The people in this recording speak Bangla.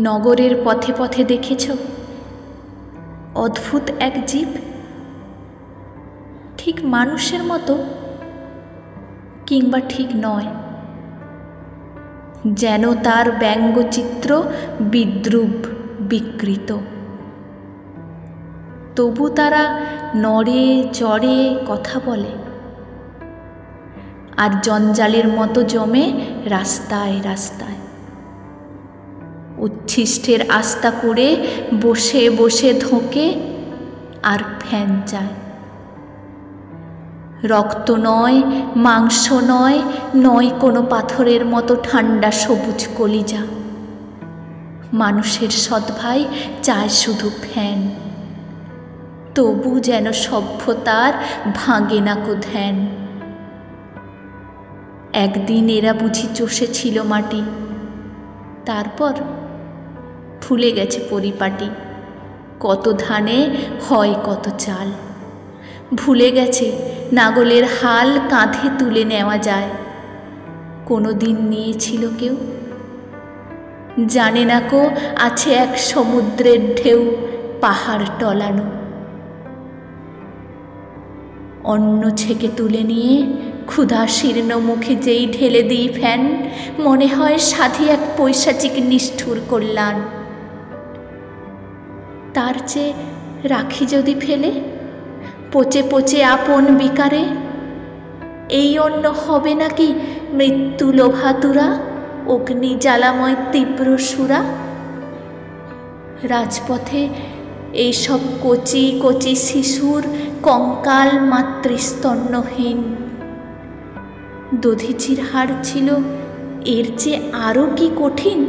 নগরের পথে পথে দেখেছ অদ্ভুত এক জীব, ঠিক মানুষের মতো কিংবা ঠিক নয়, যেন তার ব্যঙ্গচিত্র বিদ্রূপ বিকৃত। তবু তারা নড়ে চড়ে কথা বলে, আর জঞ্জালের মতো জমে রাস্তায় রাস্তায়। উচ্ছিষ্টের আস্তা করে বসে বসে ধোঁকে আর ফ্যান চায়। রক্ত নয়, মাংস নয়, নয় কোনো পাথরের মতো ঠান্ডা সবুজ কলিজা। মানুষের সদ্ভাই চায় শুধু ফ্যান, তবু যেন সভ্যতার ভাঙে না কো ধ্যান। একদিন এরা বুঝি চষেছিল মাটি, তারপর ভুলে গেছে পরিপাটি। কত ধানে হয় কত চাল, ভুলে গেছে নাগলের হাল কাঁধে তুলে নেওয়া যায়। কোনো দিন নিয়েছিল কেউ, জানে না কো আছে এক সমুদ্রের ঢেউ পাহাড় টলানো। অন্ন ছেঁকে তুলে নিয়ে ক্ষুধা শীর্ণ মুখে যেই ঢেলে দিই ফ্যান, মনে হয় সাধী এক পৈশাচিক নিষ্ঠুর কল্যাণ। তার চেয়ে রাখি যদি ফেলে পচে পচে আপন বিকারে, এই অন্ন হবে নাকি মৃত্যু লোভাতুরা, অগ্নি জ্বালাময় তীব্র সুরা। রাজপথে এইসব কচি কচি শিশুর কঙ্কাল মাতৃস্তন্যহীন। দধিচির হাড় ছিল এর চেয়ে আরও কি কঠিন।